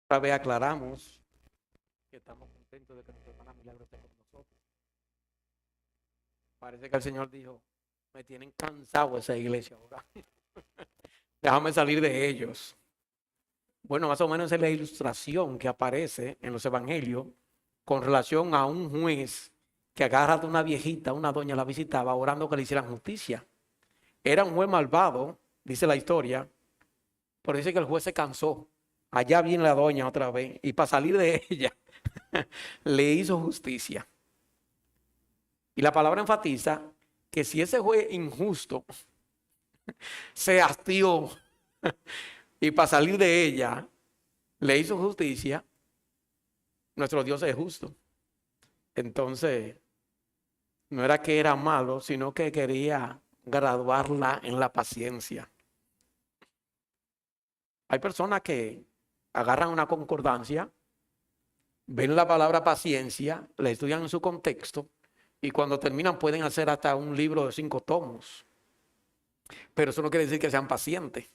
Otra vez aclaramos que estamos contentos de que nuestra hermana Milagro esté con nosotros. Parece que el Señor dijo, me tienen cansado esa iglesia ahora. Déjame salir de ellos. Bueno, más o menos es la ilustración que aparece en los evangelios con relación a un juez que agarra a una viejita, una doña la visitaba orando que le hicieran justicia. Era un juez malvado, dice la historia, pero dice que el juez se cansó. Allá viene la doña otra vez y para salir de ella le hizo justicia. Y la palabra enfatiza que si ese juez injusto se hastió y para salir de ella le hizo justicia, nuestro Dios es justo. Entonces, no era que era malo, sino que quería graduarla en la paciencia. Hay personas que agarran una concordancia, ven la palabra paciencia, la estudian en su contexto y cuando terminan pueden hacer hasta un libro de 5 tomos. Pero eso no quiere decir que sean pacientes.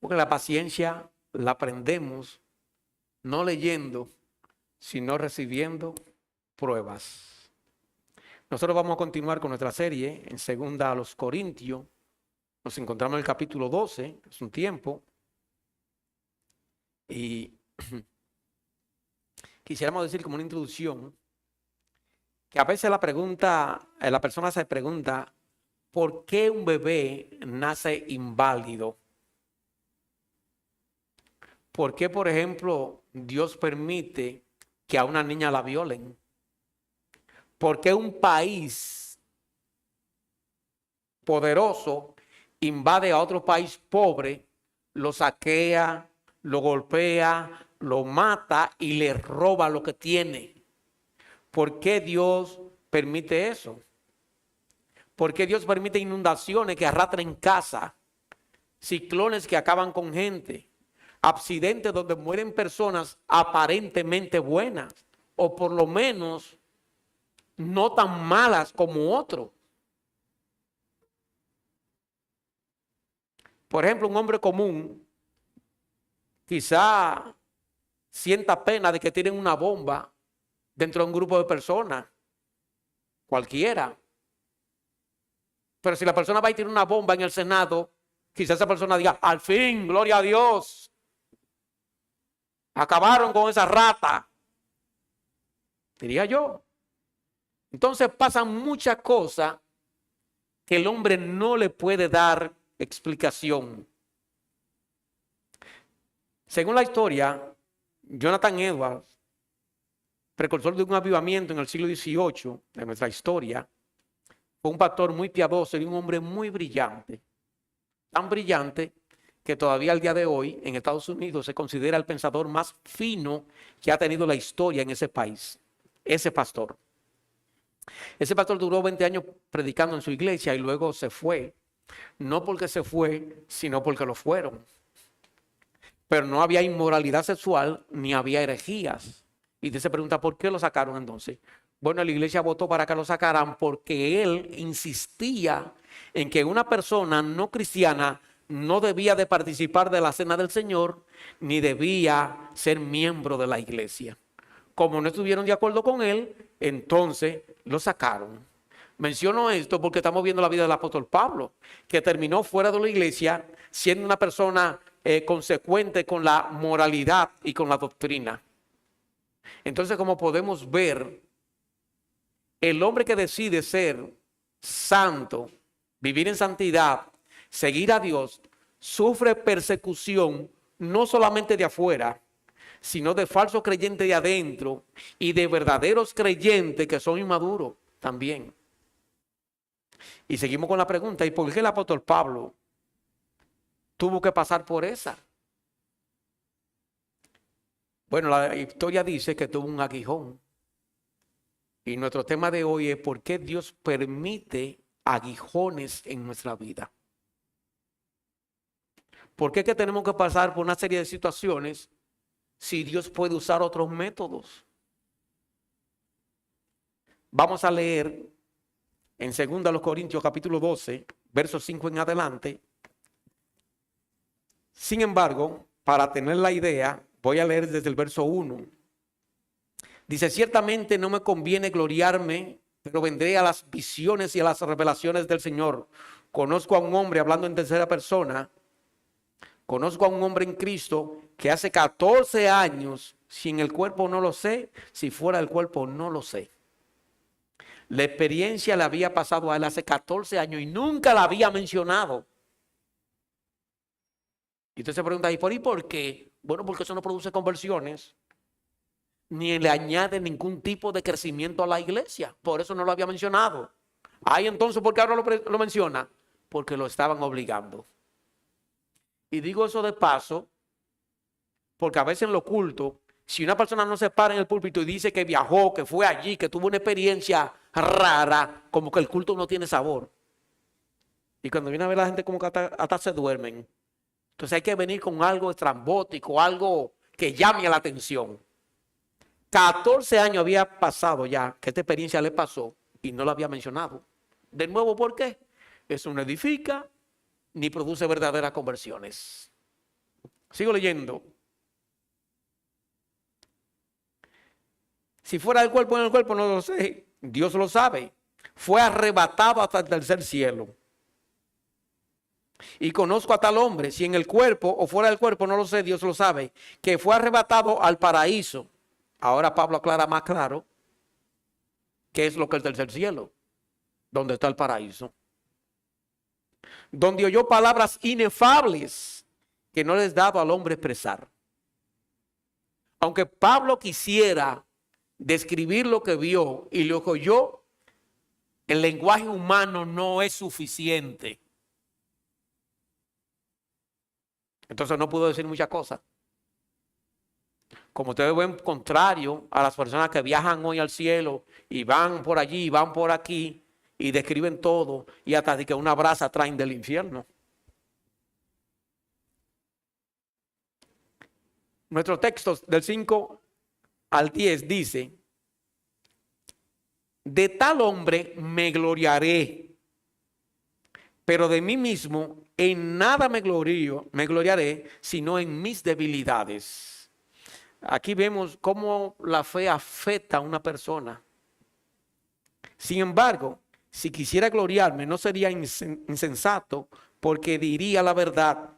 Porque la paciencia la aprendemos no leyendo, sino recibiendo pruebas. Nosotros vamos a continuar con nuestra serie en segunda a los Corintios. Nos encontramos en el capítulo 12, es un tiempo. Y quisiéramos decir como una introducción que a veces la persona se pregunta, ¿por qué un bebé nace inválido? ¿Por qué, por ejemplo, Dios permite que a una niña la violen? ¿Por qué un país poderoso invade a otro país pobre, lo saquea, lo golpea, lo mata y le roba lo que tiene? ¿Por qué Dios permite eso? ¿Por qué Dios permite inundaciones que arrastran casa, ciclones que acaban con gente, accidentes donde mueren personas aparentemente buenas o por lo menos no tan malas como otros? Por ejemplo, un hombre común quizá sienta pena de que tienen una bomba dentro de un grupo de personas, cualquiera. Pero si la persona va y tiene una bomba en el Senado, quizá esa persona diga, al fin, gloria a Dios, acabaron con esa rata, diría yo. Entonces pasan muchas cosas que el hombre no le puede dar explicación. Según la historia, Jonathan Edwards, precursor de un avivamiento en el siglo XVIII de nuestra historia, fue un pastor muy piadoso y un hombre muy brillante. Tan brillante que todavía al día de hoy en Estados Unidos se considera el pensador más fino que ha tenido la historia en ese país. Ese pastor. Ese pastor duró 20 años predicando en su iglesia y luego se fue. No porque se fue, sino porque lo fueron. Pero no había inmoralidad sexual ni había herejías. Y usted se pregunta, ¿por qué lo sacaron entonces? Bueno, la iglesia votó para que lo sacaran porque él insistía en que una persona no cristiana no debía de participar de la cena del Señor ni debía ser miembro de la iglesia. Como no estuvieron de acuerdo con él, entonces lo sacaron. Menciono esto porque estamos viendo la vida del apóstol Pablo, que terminó fuera de la iglesia siendo una persona consecuente con la moralidad y con la doctrina. Entonces, como podemos ver, el hombre que decide ser santo, vivir en santidad, seguir a Dios, sufre persecución no solamente de afuera, sino de falsos creyentes de adentro y de verdaderos creyentes que son inmaduros también. Y seguimos con la pregunta, ¿y por qué el apóstol Pablo tuvo que pasar por esa? Bueno, la historia dice que tuvo un aguijón. Y nuestro tema de hoy es por qué Dios permite aguijones en nuestra vida. ¿Por qué que tenemos que pasar por una serie de situaciones si Dios puede usar otros métodos? Vamos a leer en 2 Corintios capítulo 12, versos 5 en adelante. Sin embargo, para tener la idea, voy a leer desde el verso 1. Dice, ciertamente no me conviene gloriarme, pero vendré a las visiones y a las revelaciones del Señor. Conozco a un hombre, hablando en tercera persona, conozco a un hombre en Cristo que hace 14 años, si en el cuerpo no lo sé, si fuera del cuerpo no lo sé. La experiencia le había pasado a él hace 14 años y nunca la había mencionado. Y usted se pregunta, ¿y por qué? Bueno, porque eso no produce conversiones, ni le añade ningún tipo de crecimiento a la iglesia. Por eso no lo había mencionado. Ahí entonces, ¿por qué ahora lo menciona? Porque lo estaban obligando. Y digo eso de paso, porque a veces en lo oculto, si una persona no se para en el púlpito y dice que viajó, que fue allí, que tuvo una experiencia rara, como que el culto no tiene sabor. Y cuando viene a ver la gente como que hasta se duermen. Entonces hay que venir con algo estrambótico, algo que llame a la atención. 14 años había pasado ya que esta experiencia le pasó y no lo había mencionado. De nuevo, ¿por qué? Eso no edifica ni produce verdaderas conversiones. Sigo leyendo. Si fuera del cuerpo, en el cuerpo, no lo sé. Dios lo sabe. Fue arrebatado hasta el tercer cielo. Y conozco a tal hombre, si en el cuerpo o fuera del cuerpo, no lo sé, Dios lo sabe, que fue arrebatado al paraíso. Ahora Pablo aclara más claro qué es lo que es el tercer cielo, donde está el paraíso. Donde oyó palabras inefables que no les daba al hombre expresar. Aunque Pablo quisiera describir lo que vio y lo que oyó, el lenguaje humano no es suficiente. Entonces no pudo decir muchas cosas. Como ustedes ven, contrario a las personas que viajan hoy al cielo y van por allí y van por aquí y describen todo y hasta de que una brasa traen del infierno. Nuestros textos del 5 al 10 dice, de tal hombre me gloriaré, pero de mí mismo en nada me gloriaré, sino en mis debilidades. Aquí vemos cómo la fe afecta a una persona. Sin embargo, si quisiera gloriarme, no sería insensato, porque diría la verdad,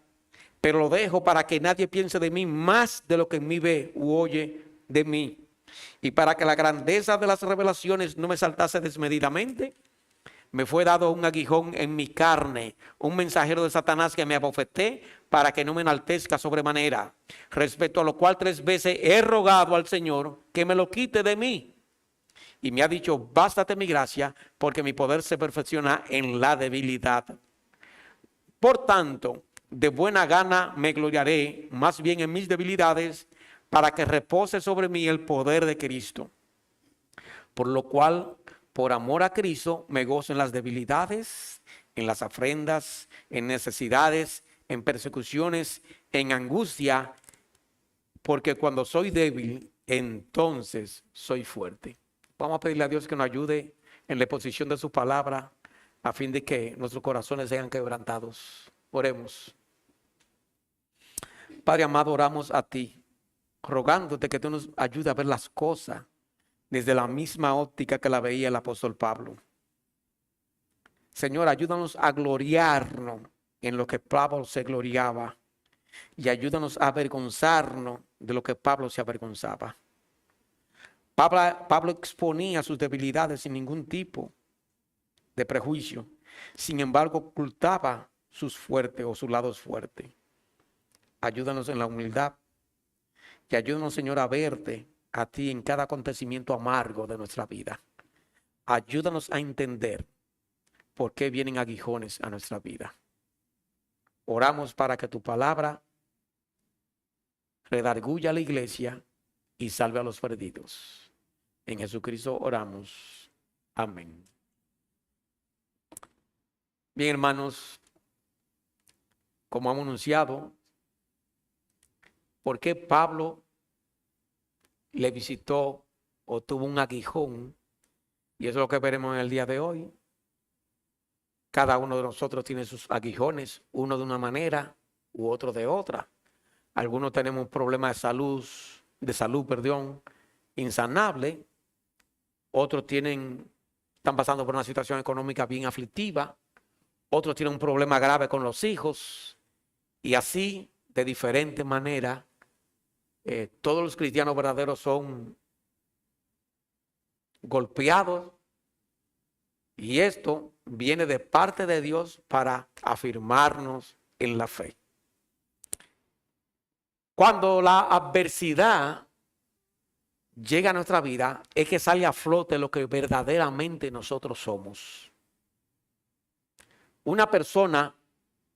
pero lo dejo para que nadie piense de mí más de lo que en mí ve u oye de mí. Y para que la grandeza de las revelaciones no me saltase desmedidamente, me fue dado un aguijón en mi carne, un mensajero de Satanás que me abofeté para que no me enaltezca sobremanera. Respecto a lo cual 3 veces he rogado al Señor que me lo quite de mí. Y me ha dicho, bástate mi gracia, porque mi poder se perfecciona en la debilidad. Por tanto, de buena gana me gloriaré, más bien en mis debilidades, para que repose sobre mí el poder de Cristo. Por lo cual, por amor a Cristo, me gozo en las debilidades, en las afrentas, en necesidades, en persecuciones, en angustia, porque cuando soy débil, entonces soy fuerte. Vamos a pedirle a Dios que nos ayude en la exposición de su palabra, a fin de que nuestros corazones sean quebrantados. Oremos. Padre amado, oramos a ti, rogándote que tú nos ayudes a ver las cosas desde la misma óptica que la veía el apóstol Pablo. Señor, ayúdanos a gloriarnos en lo que Pablo se gloriaba y ayúdanos a avergonzarnos de lo que Pablo se avergonzaba. Pablo exponía sus debilidades sin ningún tipo de prejuicio. Sin embargo, ocultaba sus fuertes o sus lados fuertes. Ayúdanos en la humildad y ayúdanos, Señor, a verte a ti en cada acontecimiento amargo de nuestra vida. Ayúdanos a entender por qué vienen aguijones a nuestra vida. Oramos para que tu palabra redarguya a la iglesia y salve a los perdidos. En Jesucristo oramos. Amén. Bien, hermanos, como hemos anunciado, ¿por qué Pablo le visitó o tuvo un aguijón? Y eso es lo que veremos en el día de hoy. Cada uno de nosotros tiene sus aguijones, uno de una manera u otro de otra. Algunos tenemos problemas de salud, perdón, insanable. Otros están pasando por una situación económica bien aflictiva. Otros tienen un problema grave con los hijos. Y así, de diferentes maneras, todos los cristianos verdaderos son golpeados. Y esto viene de parte de Dios para afirmarnos en la fe. Cuando la adversidad llega a nuestra vida, es que sale a flote lo que verdaderamente nosotros somos. Una persona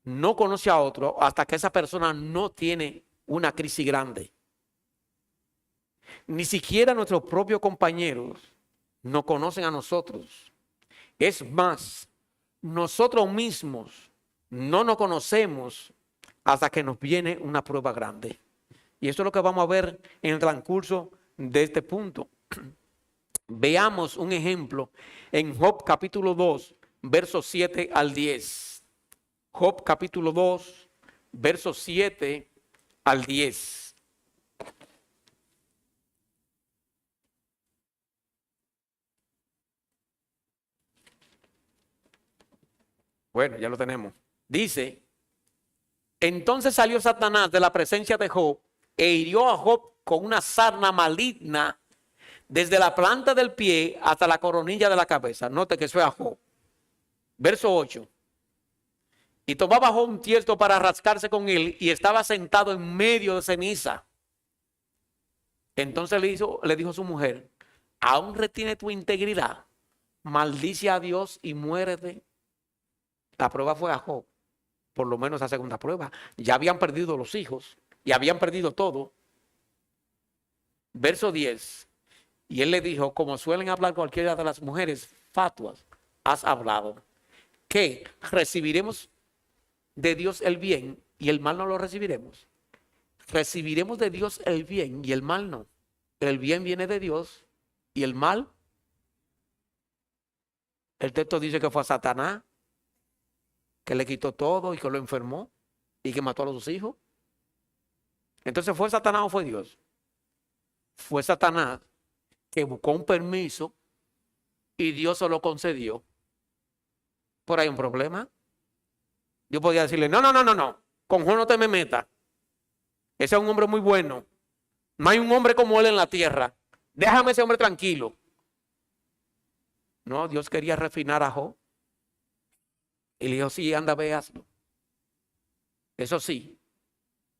no conoce a otro hasta que esa persona no tiene una crisis grande. Ni siquiera nuestros propios compañeros nos conocen a nosotros. Es más, nosotros mismos no nos conocemos hasta que nos viene una prueba grande. Y eso es lo que vamos a ver en el transcurso de este punto. Veamos un ejemplo en Job capítulo 2, versos 7 al 10. Job capítulo 2, versos 7 al 10. Bueno, ya lo tenemos. Dice, entonces salió Satanás de la presencia de Job e hirió a Job con una sarna maligna desde la planta del pie hasta la coronilla de la cabeza. Note que eso es a Job. Verso 8. Y tomaba Job un tiesto para rascarse con él y estaba sentado en medio de ceniza. Entonces le dijo a su mujer, ¿aún retiene tu integridad? Maldice a Dios y muérete. La prueba fue a Job, por lo menos esa segunda prueba. Ya habían perdido los hijos y habían perdido todo. Verso 10. Y él le dijo, como suelen hablar cualquiera de las mujeres fatuas, has hablado. ¿Qué? ¿Recibiremos de Dios el bien y el mal no lo recibiremos? Recibiremos de Dios el bien y el mal no. El bien viene de Dios y el mal. El texto dice que fue a Satanás, que le quitó todo y que lo enfermó y que mató a sus hijos. Entonces, ¿fue Satanás o fue Dios? Fue Satanás que buscó un permiso y Dios se lo concedió. Por ahí un problema. Yo podía decirle, no, con Job no te me metas. Ese es un hombre muy bueno. No hay un hombre como él en la tierra. Déjame ese hombre tranquilo. No, Dios quería refinar a Job. Y le dijo, sí, anda, ve, hazlo. Eso sí,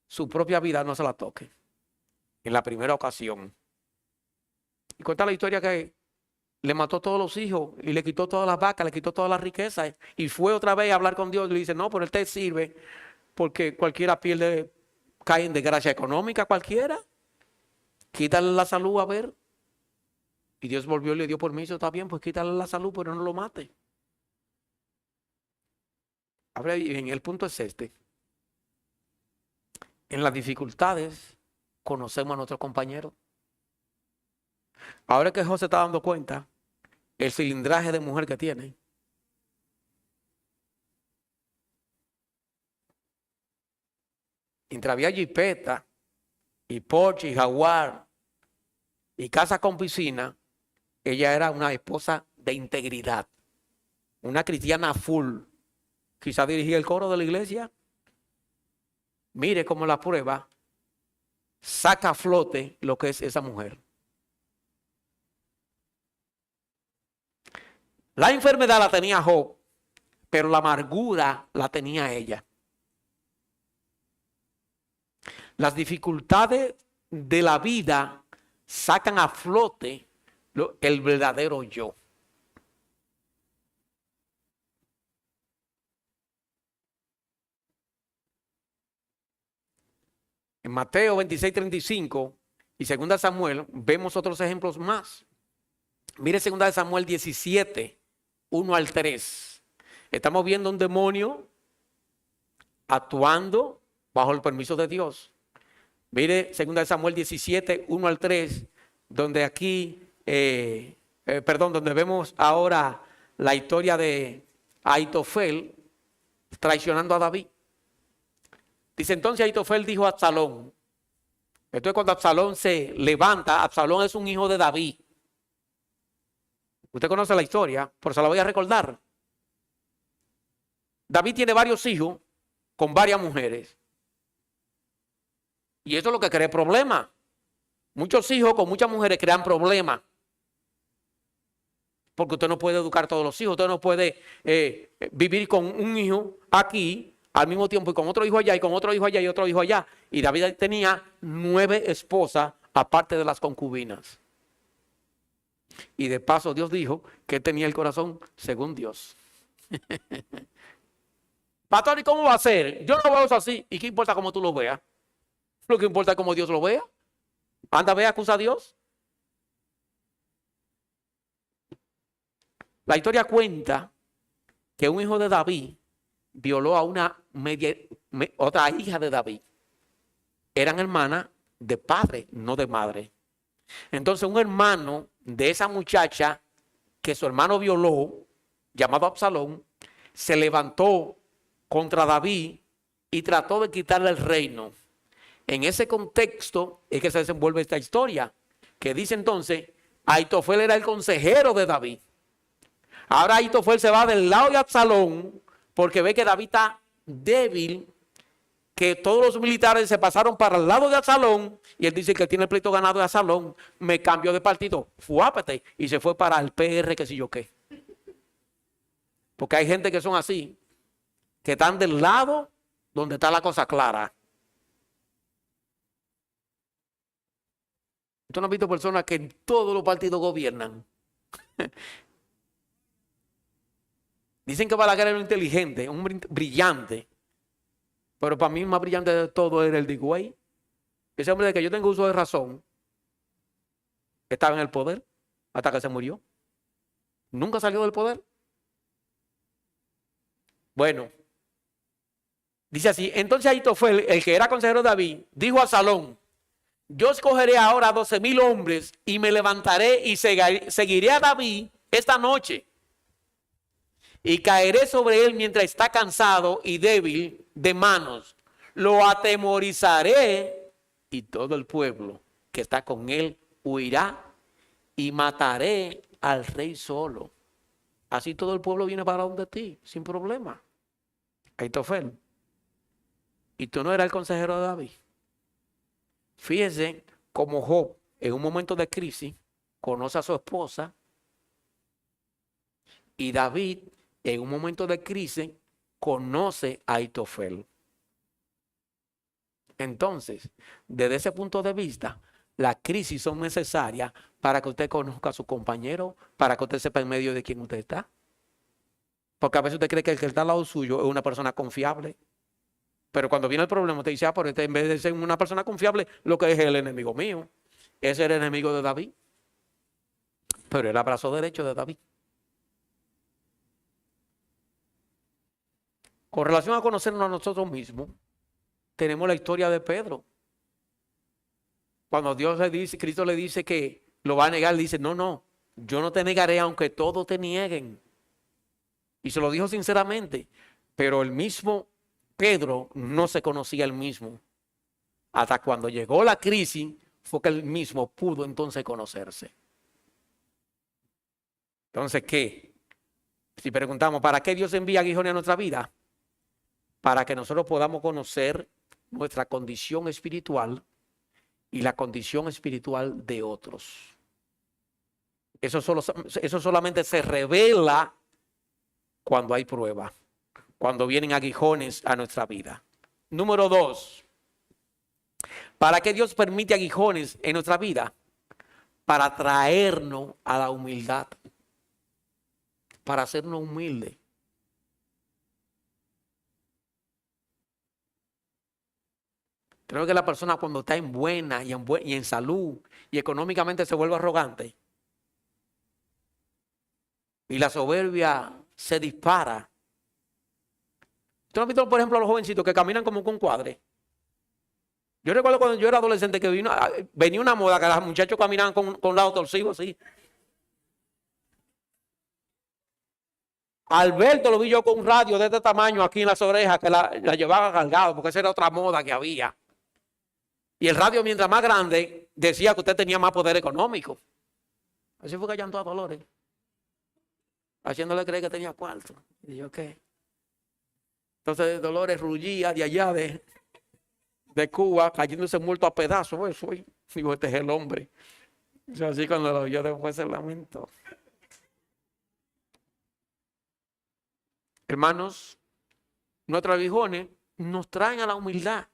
su propia vida no se la toque. En la primera ocasión. Y cuenta la historia que le mató todos los hijos y le quitó todas las vacas, le quitó todas las riquezas. Y fue otra vez a hablar con Dios y le dice, no, pero él te sirve porque cualquiera cae en desgracia económica, cualquiera. Quítale la salud a ver. Y Dios volvió y le dio permiso, está bien, pues quítale la salud, pero no lo mate. Ahora bien, el punto es este. En las dificultades conocemos a nuestros compañeros. Ahora que José está dando cuenta, el cilindraje de mujer que tiene. Mientras había jipeta y Porsche y Jaguar y casa con piscina, ella era una esposa de integridad, una cristiana full. Quizá dirigía el coro de la iglesia. Mire cómo la prueba saca a flote lo que es esa mujer. La enfermedad la tenía Job, pero la amargura la tenía ella. Las dificultades de la vida sacan a flote el verdadero yo. En Mateo 26:35 y 2 Samuel vemos otros ejemplos más. Mire 2 Samuel 17, 1 al 3. Estamos viendo un demonio actuando bajo el permiso de Dios. Mire 2 Samuel 17, 1 al 3, donde aquí, donde vemos ahora la historia de Aitofel traicionando a David. Dice, entonces Ahitofel dijo a Absalón. Entonces cuando Absalón se levanta, Absalón es un hijo de David. Usted conoce la historia, por eso la voy a recordar. David tiene varios hijos con varias mujeres. Y eso es lo que crea problemas. Muchos hijos con muchas mujeres crean problemas. Porque usted no puede educar a todos los hijos. Usted no puede vivir con un hijo aquí al mismo tiempo y con otro hijo allá y con otro hijo allá y otro hijo allá. Y David tenía 9 esposas aparte de las concubinas. Y de paso Dios dijo que él tenía el corazón según Dios. Pastor, ¿y cómo va a ser? Yo no lo veo así. ¿Y qué importa cómo tú lo veas? Lo que importa es cómo Dios lo vea. Anda, ve, acusa a Dios. La historia cuenta que un hijo de David violó a una otra hija de David. Eran hermanas de padre, no de madre. Entonces un hermano de esa muchacha que su hermano violó, llamado Absalón, se levantó contra David y trató de quitarle el reino. En ese contexto es que se desenvuelve esta historia, que dice entonces, Ahitofel era el consejero de David. Ahora Ahitofel se va del lado de Absalón porque ve que David está débil, que todos los militares se pasaron para el lado de Absalón y él dice que tiene el pleito ganado de Absalón, me cambió de partido, fuápete, y se fue para el PR, que si yo qué. Porque hay gente que son así, que están del lado donde está la cosa clara. ¿Usted no ha visto personas que en todos los partidos gobiernan? Dicen que Balaguer era un inteligente, un brillante. Pero para mí el más brillante de todo era el de Higüey. Ese hombre de que yo tengo uso de razón, estaba en el poder hasta que se murió. Nunca salió del poder. Bueno, dice así, entonces Ahitofel, el que era consejero de David, dijo a Absalón, yo escogeré ahora 12,000 hombres y me levantaré y seguiré a David esta noche. Y caeré sobre él mientras está cansado y débil de manos. Lo atemorizaré y todo el pueblo que está con él huirá y mataré al rey solo. Así todo el pueblo viene para donde ti, sin problema. Ahitofel. Y tú no eras el consejero de David. Fíjense cómo Job, en un momento de crisis, conoce a su esposa. Y David, en un momento de crisis, conoce a Ahitofel. Entonces, desde ese punto de vista, las crisis son necesarias para que usted conozca a su compañero, para que usted sepa en medio de quién usted está. Porque a veces usted cree que el que está al lado suyo es una persona confiable. Pero cuando viene el problema, usted dice, pero este, en vez de ser una persona confiable, lo que es el enemigo mío. Ese era el enemigo de David. Pero era el brazo derecho de David. Con relación a conocernos a nosotros mismos, tenemos la historia de Pedro. Cuando Dios le dice, Cristo le dice que lo va a negar, dice, no, yo no te negaré aunque todos te nieguen. Y se lo dijo sinceramente, pero el mismo Pedro no se conocía él mismo. Hasta cuando llegó la crisis, fue que él mismo pudo entonces conocerse. Entonces, ¿qué? Si preguntamos, ¿para qué Dios envía aguijones a nuestra vida? Para que nosotros podamos conocer nuestra condición espiritual y la condición espiritual de otros. Eso solamente se revela cuando hay prueba, cuando vienen aguijones a nuestra vida. Número 2, ¿para qué Dios permite aguijones en nuestra vida? Para traernos a la humildad, para hacernos humildes. Creo que la persona cuando está en buena y en salud y económicamente se vuelve arrogante y la soberbia se dispara. ¿Tú no has visto, por ejemplo, a los jovencitos que caminan como con cuadre? Yo recuerdo cuando yo era adolescente que venía una moda que los muchachos caminaban con lados torcidos así. Alberto lo vi yo con un radio de este tamaño aquí en las orejas que la llevaba cargado porque esa era otra moda que había. Y el radio mientras más grande decía que usted tenía más poder económico. Así fue que allantó a Dolores, haciéndole creer que tenía cuarto. Y yo, ¿qué? Entonces Dolores rullía de allá de Cuba, cayéndose muerto a pedazos. Eso, digo, este es el hombre. Yo así cuando lo vio después se lamentó. Hermanos, nuestros aguijones nos traen a la humildad.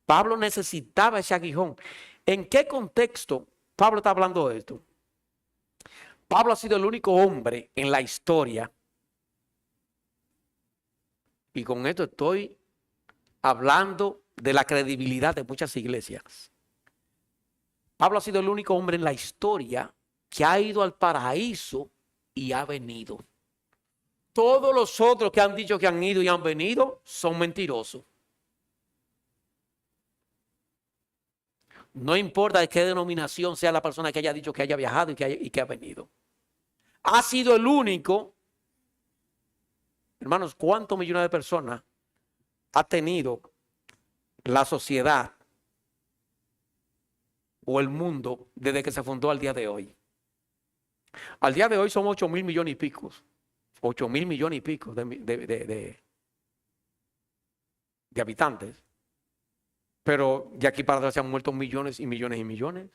Pablo necesitaba ese aguijón. ¿En qué contexto Pablo está hablando de esto? Pablo ha sido el único hombre en la historia, y con esto estoy hablando de la credibilidad de muchas iglesias. Pablo ha sido el único hombre en la historia que ha ido al paraíso y ha venido. Todos los otros que han dicho que han ido y han venido son mentirosos. No importa de qué denominación sea la persona que haya dicho que haya viajado y que ha venido. Ha sido el único. Hermanos, ¿cuántos millones de personas ha tenido la sociedad o el mundo desde que se fundó al día de hoy? Al día de hoy son 8.000 millones y pico. 8.000 millones y pico de habitantes. Pero de aquí para atrás se han muerto millones y millones y millones.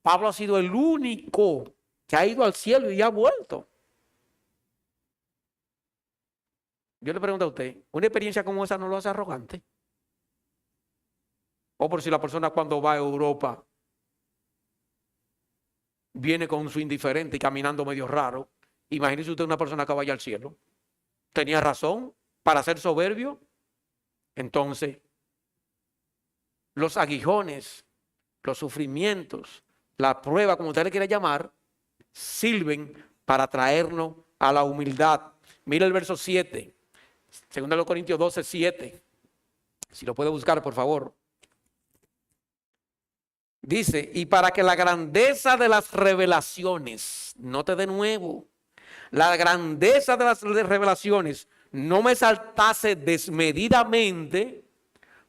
Pablo ha sido el único que ha ido al cielo y ha vuelto. Yo le pregunto a usted, ¿una experiencia como esa no lo hace arrogante? O por si la persona cuando va a Europa viene con su indiferente y caminando medio raro. Imagínese usted una persona que vaya al cielo. ¿Tenía razón para ser soberbio? Entonces, los aguijones, los sufrimientos, la prueba, como usted le quiera llamar, sirven para traernos a la humildad. Mira el verso 7, 2 Corintios 12, 7. Si lo puede buscar, por favor. Dice, y para que la grandeza de las revelaciones, note de nuevo, la grandeza de las revelaciones no me saltase desmedidamente,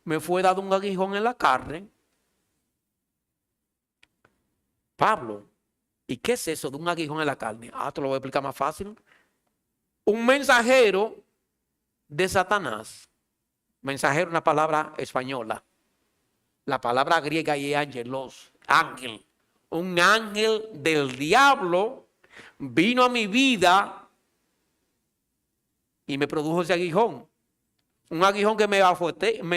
me fue dado un aguijón en la carne. Pablo, ¿y qué es eso de un aguijón en la carne? Te lo voy a explicar más fácil. Un mensajero de Satanás. Mensajero es una palabra española. La palabra griega es ángelos, ángel. Un ángel del diablo vino a mi vida y me produjo ese aguijón. Un aguijón que me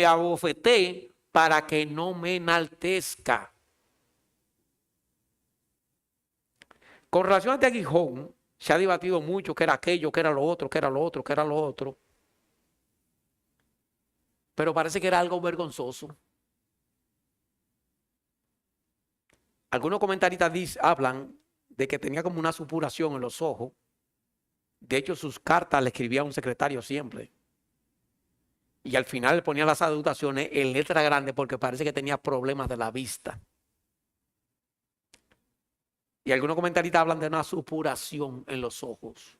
abofeté para que no me enaltezca. Con relación a este aguijón, se ha debatido mucho qué era aquello, qué era lo otro, qué era lo otro, qué era lo otro. Pero parece que era algo vergonzoso. Algunos comentaristas hablan de que tenía como una supuración en los ojos. De hecho, sus cartas le escribía a un secretario siempre. Y al final le ponía las salutaciones en letra grande porque parece que tenía problemas de la vista. Y algunos comentaristas hablan de una supuración en los ojos.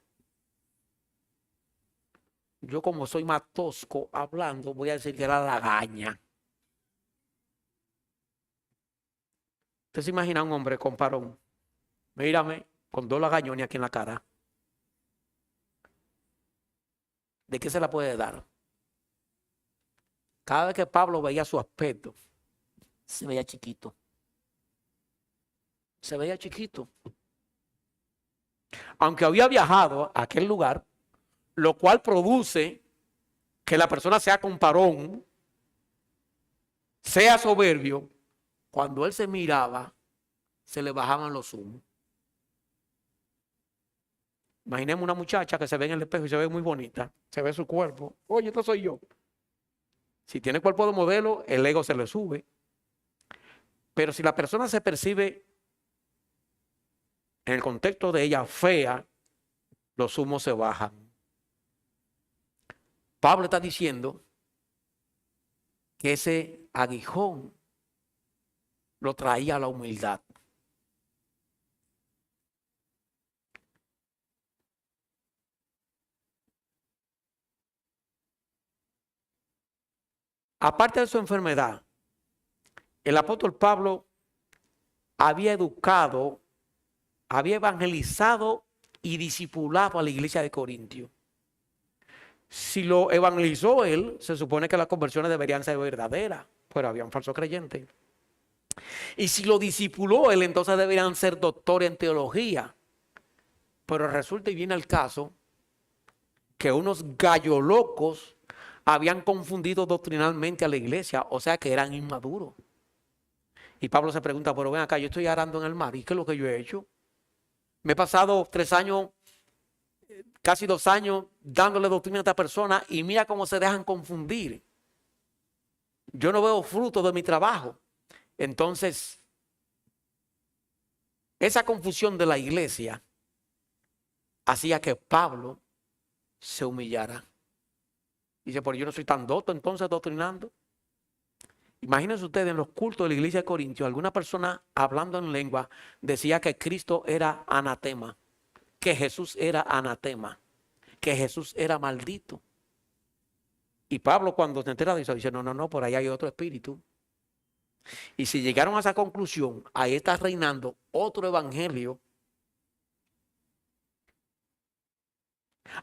Yo, como soy más tosco hablando, voy a decir que era lagaña. ¿Usted se imagina un hombre con parón? Mírame, con 2 lagañones aquí en la cara. ¿De qué se la puede dar? Cada vez que Pablo veía su aspecto, se veía chiquito. Se veía chiquito. Aunque había viajado a aquel lugar, lo cual produce que la persona sea con parón, sea soberbio, cuando él se miraba, se le bajaban los humos. Imaginemos una muchacha que se ve en el espejo y se ve muy bonita, se ve su cuerpo. Oye, esto soy yo. Si tiene cuerpo de modelo, el ego se le sube. Pero si la persona se percibe en el contexto de ella fea, los humos se bajan. Pablo está diciendo que ese aguijón lo traía a la humildad. Aparte de su enfermedad, el apóstol Pablo había educado, había evangelizado y discipulado a la iglesia de Corintio. Si lo evangelizó él, se supone que las conversiones deberían ser verdaderas, pero había un falso creyente. Y si lo discipuló él, entonces deberían ser doctores en teología. Pero resulta y viene el caso que unos gallo locos habían confundido doctrinalmente a la iglesia, o sea que eran inmaduros. Y Pablo se pregunta, pero ven acá, yo estoy arando en el mar, ¿y qué es lo que yo he hecho? Me he pasado 3 años, casi 2 años, dándole doctrina a esta persona y mira cómo se dejan confundir. Yo no veo fruto de mi trabajo. Entonces, esa confusión de la iglesia hacía que Pablo se humillara. Dice, pero yo no soy tan docto entonces doctrinando. Imagínense ustedes en los cultos de la iglesia de Corintios, alguna persona hablando en lengua decía que Cristo era anatema, que Jesús era anatema, que Jesús era maldito. Y Pablo cuando se entera de eso dice, no, por ahí hay otro espíritu. Y si llegaron a esa conclusión, ahí está reinando otro evangelio.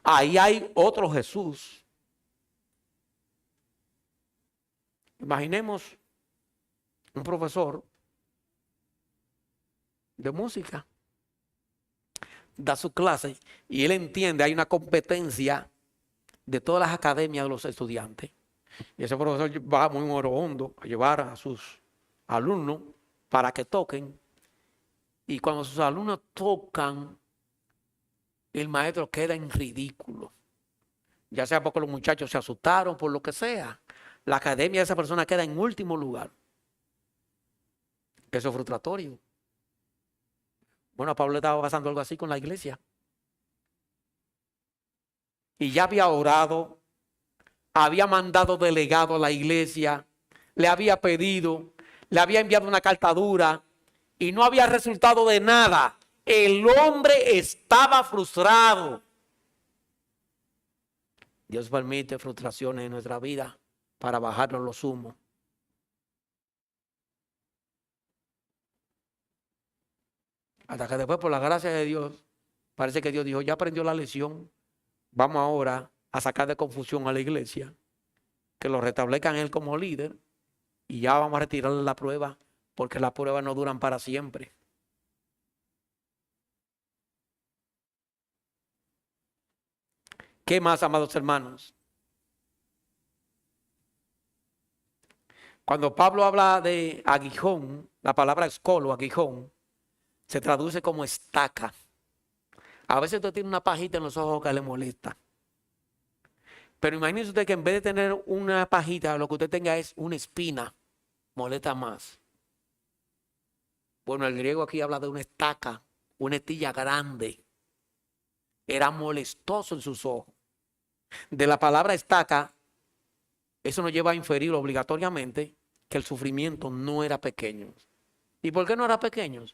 Ahí hay otro Jesús. Imaginemos un profesor de música, da su clase y él entiende, hay una competencia de todas las academias de los estudiantes. Y ese profesor va muy hondo a llevar a sus alumnos para que toquen. Y cuando sus alumnos tocan, el maestro queda en ridículo. Ya sea porque los muchachos se asustaron, por lo que sea. La academia de esa persona queda en último lugar. Eso es frustratorio. Bueno, a Pablo le estaba pasando algo así con la iglesia. Y ya había orado, había mandado delegado a la iglesia, le había pedido, le había enviado una carta dura y no había resultado de nada. El hombre estaba frustrado. Dios permite frustraciones en nuestra vida para bajarnos los humos. Hasta que después, por la gracia de Dios, parece que Dios dijo, ya aprendió la lección. Vamos ahora a sacar de confusión a la iglesia, que lo restablezcan él como líder y ya vamos a retirarle la prueba, porque las pruebas no duran para siempre. ¿Qué más, amados hermanos? Cuando Pablo habla de aguijón, la palabra escolo, aguijón, se traduce como estaca. A veces usted tiene una pajita en los ojos que le molesta. Pero imagínese usted que en vez de tener una pajita, lo que usted tenga es una espina, molesta más. Bueno, el griego aquí habla de una estaca, una estilla grande. Era molestoso en sus ojos. De la palabra estaca, eso nos lleva a inferir obligatoriamente que el sufrimiento no era pequeño. ¿Y por qué no era pequeño?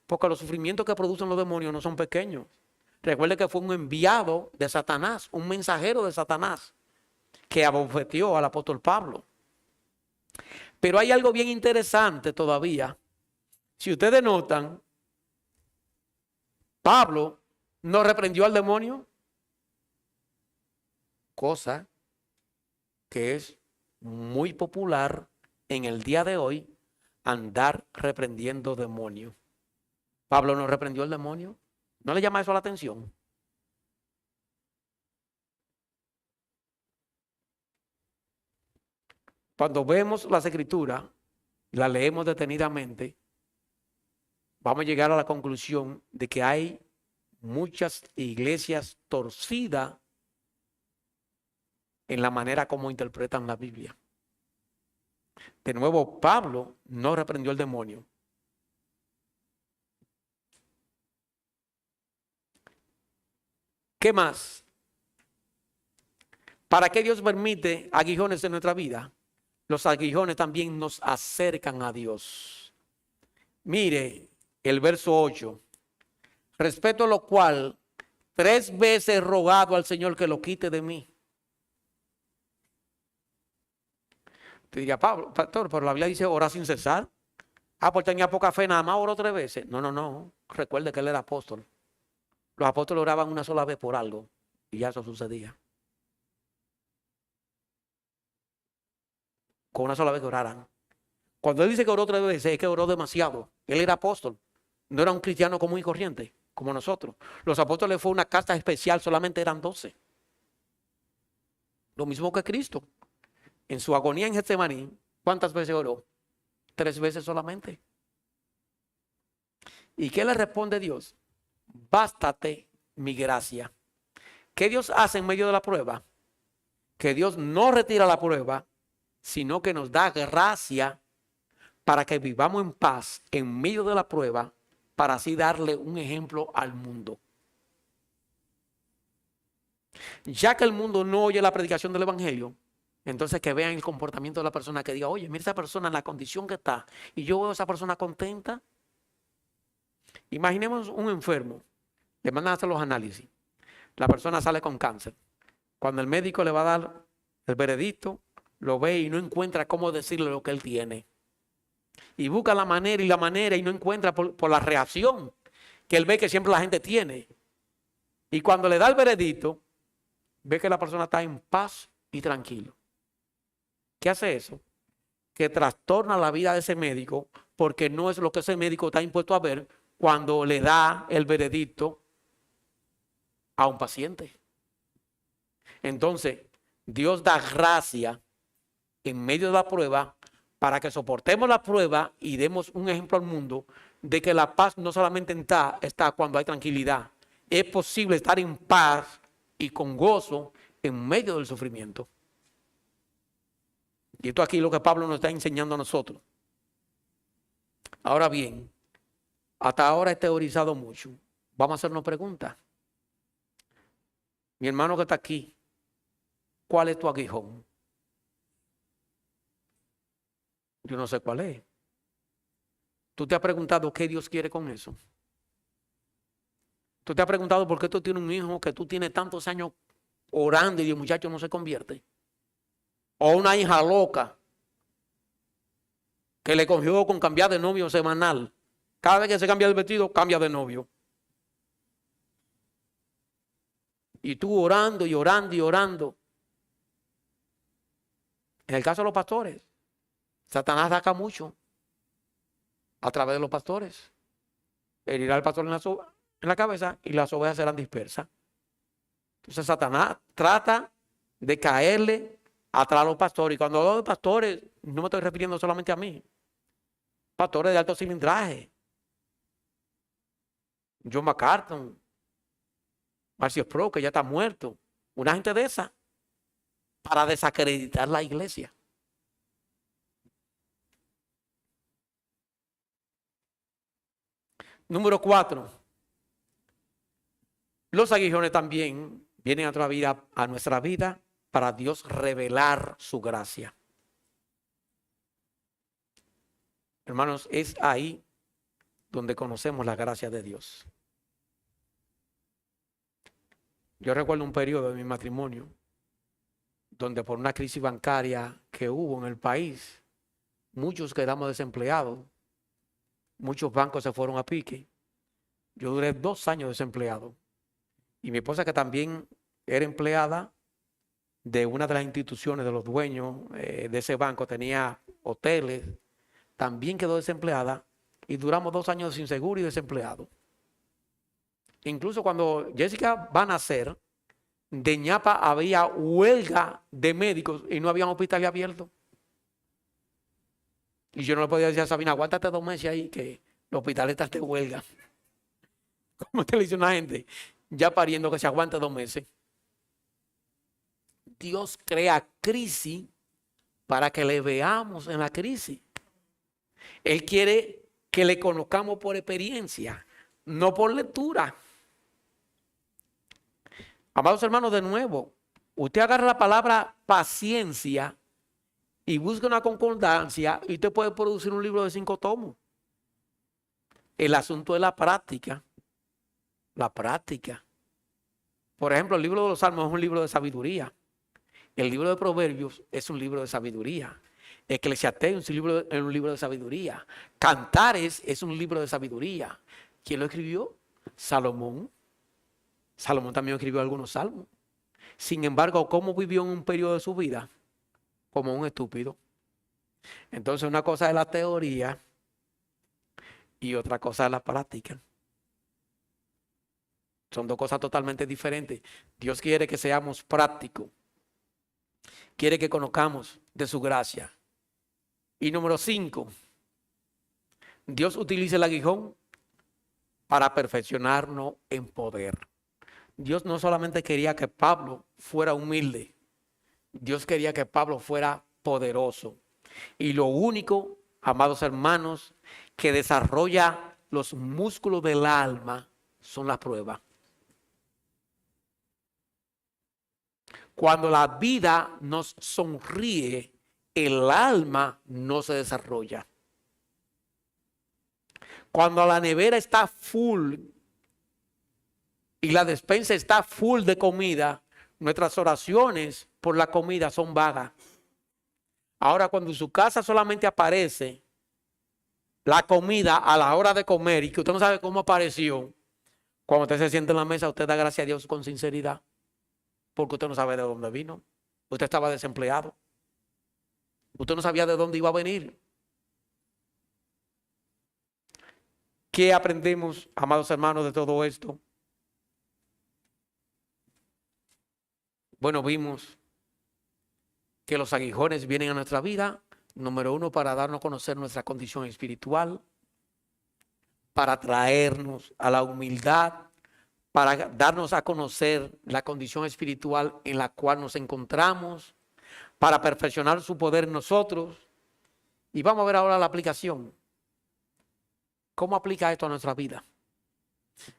Porque los sufrimientos que producen los demonios no son pequeños. Recuerde que fue un enviado de Satanás, un mensajero de Satanás, que abofeteó al apóstol Pablo. Pero hay algo bien interesante todavía. Si ustedes notan, Pablo no reprendió al demonio, cosa que es muy popular en el día de hoy, andar reprendiendo demonios. Pablo no reprendió al demonio. ¿No le llama eso la atención? Cuando vemos las escrituras, las leemos detenidamente, vamos a llegar a la conclusión de que hay muchas iglesias torcidas en la manera como interpretan la Biblia. De nuevo, Pablo no reprendió al demonio. ¿Qué más? ¿Para qué Dios permite aguijones en nuestra vida? Los aguijones también nos acercan a Dios. Mire el verso 8. Respecto a lo cual, 3 veces he rogado al Señor que lo quite de mí. Te diría, Pablo, pastor, pero la Biblia dice orar sin cesar. Ah, pues tenía poca fe, nada más oró 3 veces. No, no, no. Recuerde que él era apóstol. Los apóstoles oraban una sola vez por algo y ya eso sucedía. Con una sola vez que oraran. Cuando él dice que oró 3 veces, es que oró demasiado. Él era apóstol. No era un cristiano común y corriente, como nosotros. Los apóstoles fue una casta especial, solamente eran 12. Lo mismo que Cristo. En su agonía en Getsemaní, ¿cuántas veces oró? 3 veces solamente. ¿Y qué le responde Dios? Bástate mi gracia. ¿Qué Dios hace en medio de la prueba? Que Dios no retira la prueba, sino que nos da gracia para que vivamos en paz en medio de la prueba, para así darle un ejemplo al mundo. Ya que el mundo no oye la predicación del evangelio, entonces que vean el comportamiento de la persona, que diga, oye, mira esa persona en la condición que está, y yo veo a esa persona contenta. Imaginemos un enfermo, le mandan a hacer los análisis, la persona sale con cáncer. Cuando el médico le va a dar el veredicto, lo ve y no encuentra cómo decirle lo que él tiene. Y busca la manera y no encuentra por la reacción que él ve que siempre la gente tiene. Y cuando le da el veredicto, ve que la persona está en paz y tranquilo. ¿Qué hace eso? Que trastorna la vida de ese médico, porque no es lo que ese médico está impuesto a ver cuando le da el veredicto a un paciente. Entonces, Dios da gracia en medio de la prueba para que soportemos la prueba y demos un ejemplo al mundo de que la paz no solamente está cuando hay tranquilidad. Es posible estar en paz y con gozo en medio del sufrimiento. Y esto aquí es lo que Pablo nos está enseñando a nosotros. Ahora bien, hasta ahora he teorizado mucho. Vamos a hacernos preguntas. Mi hermano que está aquí, ¿cuál es tu aguijón? Yo no sé cuál es. ¿Tú te has preguntado qué Dios quiere con eso? ¿Tú te has preguntado por qué tú tienes un hijo que tú tienes tantos años orando y el muchacho no se convierte? O una hija loca que le cogió con cambiar de novio semanal. Cada vez que se cambia el vestido, cambia de novio. Y tú orando y orando y orando. En el caso de los pastores, Satanás ataca mucho a través de los pastores. Herirá al pastor en la cabeza y las ovejas serán dispersas. Entonces Satanás trata de caerle atrás a los pastores. Y cuando hablo de pastores, no me estoy refiriendo solamente a mí. Pastores de alto cilindraje. John MacArthur, Marcio Pro, que ya está muerto. Una gente de esa, para desacreditar la iglesia. Número 4. Los aguijones también vienen a nuestra vida para Dios revelar su gracia. Hermanos, es ahí donde conocemos la gracia de Dios. Yo recuerdo un periodo de mi matrimonio donde por una crisis bancaria que hubo en el país, muchos quedamos desempleados, muchos bancos se fueron a pique. Yo duré 2 años desempleado. Y mi esposa, que también era empleada de una de las instituciones de los dueños de ese banco, tenía hoteles, también quedó desempleada y duramos 2 años sin seguro y desempleado. Incluso cuando Jessica va a nacer, de ñapa había huelga de médicos y no había hospitales abiertos. Y yo no le podía decir a Sabina, aguántate 2 meses ahí que los hospitales están de huelga. ¿Cómo te le dice una gente ya pariendo que se aguante 2 meses? Dios crea crisis para que le veamos en la crisis. Él quiere que le conozcamos por experiencia, no por lectura. Amados hermanos, de nuevo, usted agarra la palabra paciencia y busca una concordancia y usted puede producir un libro de 5 tomos. El asunto es la práctica. La práctica. Por ejemplo, el libro de los Salmos es un libro de sabiduría. El libro de Proverbios es un libro de sabiduría. Eclesiastés es un libro de sabiduría. Cantares es un libro de sabiduría. ¿Quién lo escribió? Salomón. Salomón también escribió algunos salmos. Sin embargo, ¿cómo vivió en un periodo de su vida? Como un estúpido. Entonces, una cosa es la teoría y otra cosa es la práctica. Son dos cosas totalmente diferentes. Dios quiere que seamos prácticos. Quiere que conozcamos de su gracia. Y número 5, Dios utiliza el aguijón para perfeccionarnos en poder. Dios no solamente quería que Pablo fuera humilde, Dios quería que Pablo fuera poderoso. Y lo único, amados hermanos, que desarrolla los músculos del alma son las pruebas. Cuando la vida nos sonríe, el alma no se desarrolla. Cuando la nevera está full y la despensa está full de comida, nuestras oraciones por la comida son vagas. Ahora, cuando en su casa solamente aparece la comida a la hora de comer y que usted no sabe cómo apareció, cuando usted se siente en la mesa, usted da gracias a Dios con sinceridad, porque usted no sabe de dónde vino. Usted estaba desempleado. Usted no sabía de dónde iba a venir. ¿Qué aprendemos, amados hermanos, de todo esto? Bueno, vimos que los aguijones vienen a nuestra vida, número 1, para darnos a conocer nuestra condición espiritual, para traernos a la humildad, para darnos a conocer la condición espiritual en la cual nos encontramos, para perfeccionar su poder en nosotros. Y vamos a ver ahora la aplicación. ¿Cómo aplica esto a nuestra vida?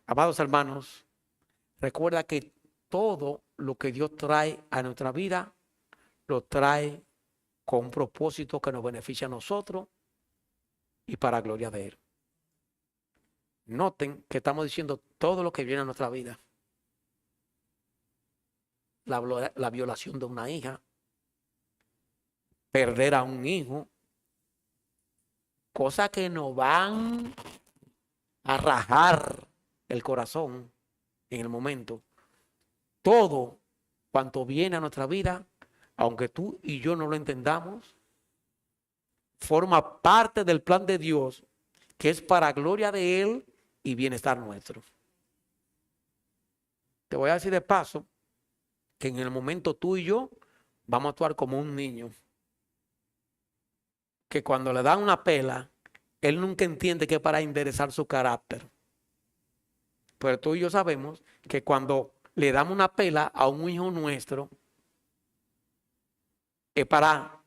Amados hermanos, recuerda que todo lo que Dios trae a nuestra vida, lo trae con un propósito que nos beneficia a nosotros y para gloria de Él. Noten que estamos diciendo todo lo que viene a nuestra vida. La violación de una hija, perder a un hijo, cosas que nos van a rajar el corazón en el momento. Todo cuanto viene a nuestra vida, aunque tú y yo no lo entendamos, forma parte del plan de Dios, que es para gloria de Él y bienestar nuestro. Te voy a decir de paso que en el momento tú y yo vamos a actuar como un niño, que cuando le dan una pela, él nunca entiende que es para enderezar su carácter. Pero tú y yo sabemos que cuando le damos una pela a un hijo nuestro, es para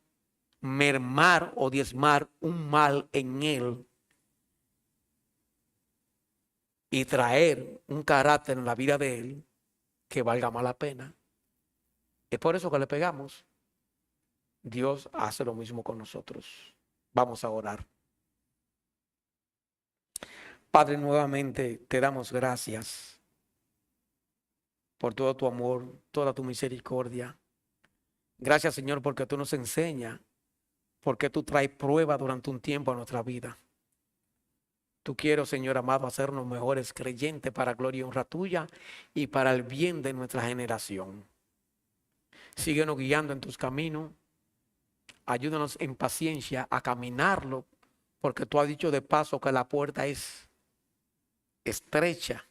mermar o diezmar un mal en él y traer un carácter en la vida de él que valga más la pena. Es por eso que le pegamos. Dios hace lo mismo con nosotros. Vamos a orar. Padre, nuevamente te damos gracias por todo tu amor, toda tu misericordia. Gracias, Señor, porque tú nos enseñas, porque tú traes prueba durante un tiempo a nuestra vida. Tú quieres, Señor amado, hacernos mejores creyentes para gloria y honra tuya y para el bien de nuestra generación. Síguenos guiando en tus caminos. Ayúdanos en paciencia a caminarlo, porque tú has dicho de paso que la puerta es estrecha,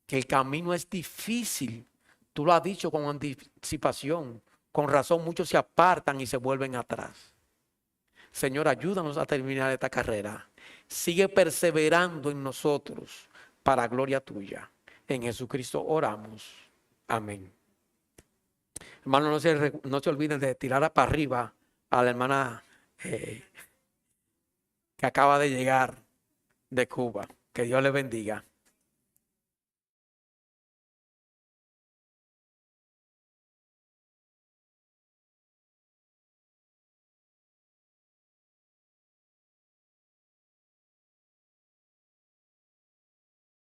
que el camino es difícil. Tú lo has dicho con anticipación. Con razón muchos se apartan y se vuelven atrás. Señor, ayúdanos a terminar esta carrera. Sigue perseverando en nosotros para gloria tuya. En Jesucristo oramos. Amén. Hermano, no se olviden de tirar para arriba a la hermana que acaba de llegar de Cuba. Que Dios les bendiga.